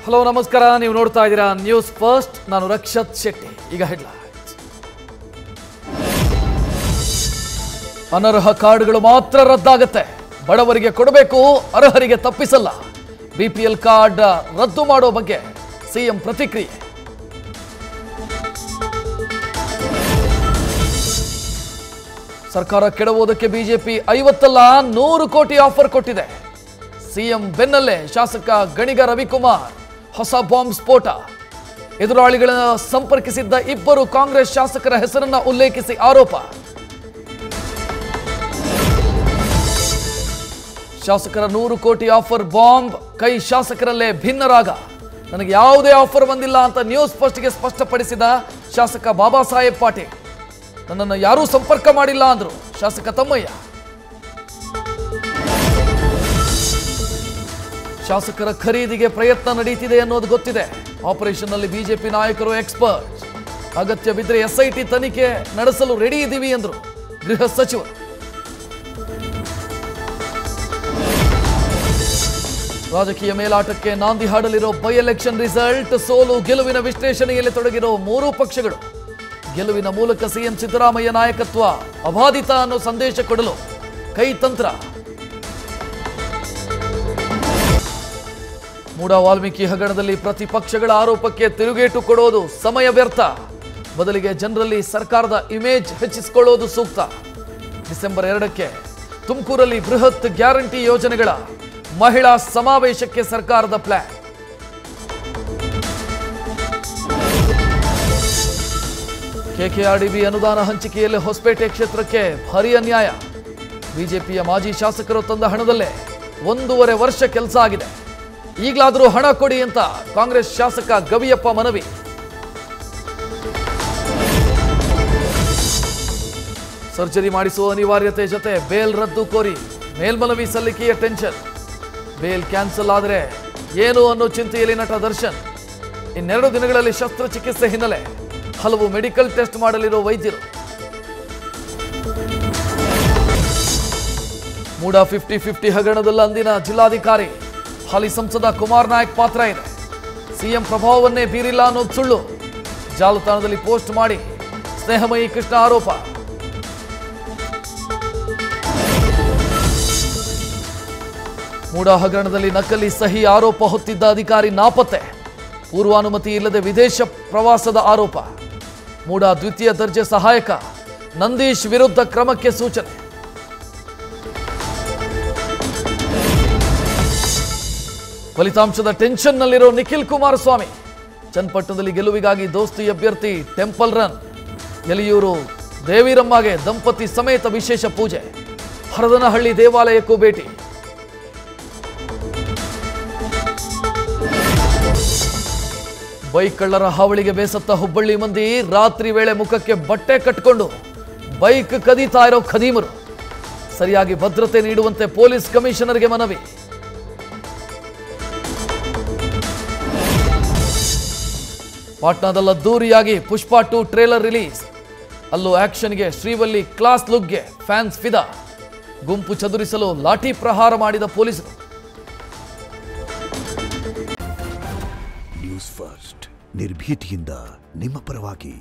Hello ನಮಸ್ಕಾರ, ನೀವು ನೋಡ್ತಾ ಇದ್ದೀರಾ ನ್ಯೂಸ್ ಫಸ್ಟ್. ನಾನು ರಕ್ಷತ್ ಶೆಟ್ಟಿ. ಈಗ ಹೆಡ್ಲೈನ್ಸ್. ಅನರ್ಹ ಕಾರ್ಡ್ಗಳು ಮಾತ್ರ ರದ್ದಾಗುತ್ತೆ, ಬಡವರಿಗೆ ಕೊಡಬೇಕು, ಅರ್ಹರಿಗೆ ತಪ್ಪಿಸಲ್ಲ. ಬಿಪಿಎಲ್ ಕಾರ್ಡ್ ರದ್ದು ಮಾಡೋ ಬಗ್ಗೆ ಸಿಎಂ ಪ್ರತಿಕ್ರಿಯೆ. ಸರ್ಕಾರ ಕೆಡವೋದಕ್ಕೆ ಬಿಜೆಪಿ 50 ಅಲ್ಲ 100 ಕೋಟಿ ಆಫರ್ ಕೊಟ್ಟಿದೆ. ಸಿಎಂ ಬೆನ್ನಲ್ಲೇ ಶಾಸಕ ಗಣಿಗ ರವಿಕುಮಾರ್ ಹೊಸ ಬಾಂಬ್ ಸ್ಫೋಟ. ಎದುರಾಳಿಗಳನ್ನು ಸಂಪರ್ಕಿಸಿದ್ದ 2 ಕಾಂಗ್ರೆಸ್ ಶಾಸಕರ ಹೆಸರನ್ನ ಉಲ್ಲೇಖಿಸಿ ಆರೋಪ. ಶಾಸಕರ 100 ಕೋಟಿ ಆಫರ್ ಬಾಂಬ್ ಕೈ ಶಾಸಕರಲ್ಲೇ ಭಿನ್ನರಾಗ. ನನಗೆ ಯಾವುದೇ ಆಫರ್ ಬಂದಿಲ್ಲ ಅಂತ ನ್ಯೂಸ್ ಫಸ್ಟ್ಗೆ ಸ್ಪಷ್ಟಪಡಿಸಿದ ಶಾಸಕ ಬಾಬಾ ಸಾಹೇಬ್ ಪಾಟೀಲ್. ನನ್ನನ್ನು ಯಾರೂ ಸಂಪರ್ಕ ಮಾಡಿಲ್ಲ ಅಂದ್ರು ಶಾಸಕ ತಮ್ಮಯ್ಯ. ಶಾಸಕರ ಖರೀದಿಗೆ ಪ್ರಯತ್ನ ನಡೀತಿದೆ ಅನ್ನೋದು ಗೊತ್ತಿದೆ. ಆಪರೇಷನ್ ನಲ್ಲಿ ಬಿಜೆಪಿ ನಾಯಕರು ಎಕ್ಸ್ಪರ್ಟ್. ಅಗತ್ಯ ಬಿದ್ದರೆ ಎಸ್ಐಟಿ ತನಿಖೆ ನಡೆಸಲು ರೆಡಿ ಇದ್ದೀವಿ ಎಂದರು ಗೃಹ ಸಚಿವರು. ರಾಜಕೀಯ ಮೇಲಾಟಕ್ಕೆ ನಾಂದಿ ಹಾಡಲಿರೋ ಬೈ ಎಲೆಕ್ಷನ್ ರಿಸಲ್ಟ್. ಸೋಲು ಗೆಲುವಿನ ವಿಶ್ಲೇಷಣೆಯಲ್ಲಿ ತೊಡಗಿರೋ 3 ಪಕ್ಷಗಳು. ಗೆಲುವಿನ ಮೂಲಕ ಸಿಎಂ ಸಿದ್ದರಾಮಯ್ಯ ನಾಯಕತ್ವ ಅಬಾಧಿತ ಅನ್ನೋ ಸಂದೇಶ ಕೊಡಲು ಕೈತಂತ್ರ. ಮೂಡ ವಾಲ್ಮೀಕಿ ಹಗರಣದಲ್ಲಿ ಪ್ರತಿಪಕ್ಷಗಳ ಆರೋಪಕ್ಕೆ ತಿರುಗೇಟು ಕೊಡೋದು ಸಮಯ ವ್ಯರ್ಥ. ಬದಲಿಗೆ ಜನರಲ್ಲಿ ಸರ್ಕಾರದ ಇಮೇಜ್ ಹೆಚ್ಚಿಸಿಕೊಳ್ಳೋದು ಸೂಕ್ತ. ಡಿಸೆಂಬರ್ 2ಕ್ಕೆ ತುಮಕೂರಲ್ಲಿ ಬೃಹತ್ ಗ್ಯಾರಂಟಿ ಯೋಜನೆಗಳ ಮಹಿಳಾ ಸಮಾವೇಶಕ್ಕೆ ಸರ್ಕಾರದ ಪ್ಲಾನ್. ಕೆಕೆಆರ್ಡಿಬಿ ಅನುದಾನ ಹಂಚಿಕೆಯಲ್ಲಿ ಹೊಸಪೇಟೆ ಕ್ಷೇತ್ರಕ್ಕೆ ಭಾರೀ ಅನ್ಯಾಯ. ಬಿಜೆಪಿಯ ಮಾಜಿ ಶಾಸಕರು ತಂದ ಹಣದಲ್ಲೇ 1.5 ವರ್ಷ ಕೆಲಸ ಆಗಿದೆ. ಈಗಲಾದರೂ ಹಣ ಕೊಡಿ ಅಂತ ಕಾಂಗ್ರೆಸ್ ಶಾಸಕ ಗವಿಯಪ್ಪ ಮನವಿ. ಸರ್ಜರಿ ಮಾಡಿಸುವ ಅನಿವಾರ್ಯತೆ ಜೊತೆ ಬೇಲ್ ರದ್ದು ಕೋರಿ ಮೇಲ್ಮನವಿ ಸಲ್ಲಿಕೆಯ ಟೆನ್ಷನ್. ಬೇಲ್ ಕ್ಯಾನ್ಸಲ್ ಆದರೆ ಏನು ಅನ್ನೋ ಚಿಂತೆಯಲ್ಲಿ ನಟ ದರ್ಶನ್. 2 ದಿನಗಳಲ್ಲಿ ಶಸ್ತ್ರಚಿಕಿತ್ಸೆ ಹಿನ್ನೆಲೆ ಹಲವು ಮೆಡಿಕಲ್ ಟೆಸ್ಟ್ ಮಾಡಲಿರೋ ವೈದ್ಯರು. ಮೂಡ 50-50 ಹಗರಣದಲ್ಲಿ ಅಂದಿನ ಜಿಲ್ಲಾಧಿಕಾರಿ ಹಾಲಿ ಸಂಸದ ಕುಮಾರ್ ನಾಯಕ್ ಪಾತ್ರ ಇದೆ. ಸಿಎಂ ಪ್ರಭಾವವನ್ನೇ ಬೀರಿಲ್ಲ ಅನ್ನೋದು ಸುಳ್ಳು. ಜಾಲತಾಣದಲ್ಲಿ ಪೋಸ್ಟ್ ಮಾಡಿ ಸ್ನೇಹಮಯಿ ಕೃಷ್ಣ ಆರೋಪ. ಮೂಡ ಹಗರಣದಲ್ಲಿ ನಕಲಿ ಸಹಿ ಆರೋಪ ಹೊತ್ತಿದ್ದ ಅಧಿಕಾರಿ ನಾಪತ್ತೆ. ಪೂರ್ವಾನುಮತಿ ಇಲ್ಲದೆ ವಿದೇಶ ಪ್ರವಾಸದ ಆರೋಪ. ಮೂಡ ದ್ವಿತೀಯ ದರ್ಜೆ ಸಹಾಯಕ ನಂದೀಶ್ ವಿರುದ್ಧ ಕ್ರಮಕ್ಕೆ ಸೂಚನೆ. ಫಲಿತಾಂಶದ ಟೆನ್ಷನ್ನಲ್ಲಿರೋ ನಿಖಿಲ್ ಕುಮಾರಸ್ವಾಮಿ. ಚನ್ನಪಟ್ಟಣದಲ್ಲಿ ಗೆಲುವಿಗಾಗಿ ದೋಸ್ತಿ ಅಭ್ಯರ್ಥಿ ಟೆಂಪಲ್ ರನ್. ಯಲಿಯೂರು ದೇವಿರಮ್ಮಗೆ ದಂಪತಿ ಸಮೇತ ವಿಶೇಷ ಪೂಜೆ. ಹರದನಹಳ್ಳಿ ದೇವಾಲಯಕ್ಕೂ ಭೇಟಿ. ಬೈಕ್ ಕಳ್ಳರ ಹಾವಳಿಗೆ ಬೇಸತ್ತ ಹುಬ್ಬಳ್ಳಿ ಮಂದಿ. ರಾತ್ರಿ ವೇಳೆ ಮುಖಕ್ಕೆ ಬಟ್ಟೆ ಕಟ್ಟಿಕೊಂಡು ಬೈಕ್ ಕದೀತಾ ಇರೋ ಖದೀಮರು. ಸರಿಯಾಗಿ ಭದ್ರತೆ ನೀಡುವಂತೆ ಪೊಲೀಸ್ ಕಮಿಷನರ್ಗೆ ಮನವಿ. ಪಾಟ್ನಾದಲ್ಲಿ ಅದ್ದೂರಿಯಾಗಿ ಪುಷ್ಪ 2 ಟ್ರೇಲರ್ ರಿಲೀಸ್. ಅಲ್ಲೂ ಆಕ್ಷನ್ಗೆ ಶ್ರೀವಲ್ಲಿ ಕ್ಲಾಸ್ ಲುಕ್ಗೆ ಫ್ಯಾನ್ಸ್ ಫಿದಾ. ಗುಂಪು ಚದುರಿಸಲು ಲಾಠಿ ಪ್ರಹಾರ ಮಾಡಿದ ಪೊಲೀಸರು. ನ್ಯೂಸ್ ಫಸ್ಟ್ ನಿರ್ಭೀತಿಯಿಂದ ನಿಮ್ಮ ಪರವಾಗಿ.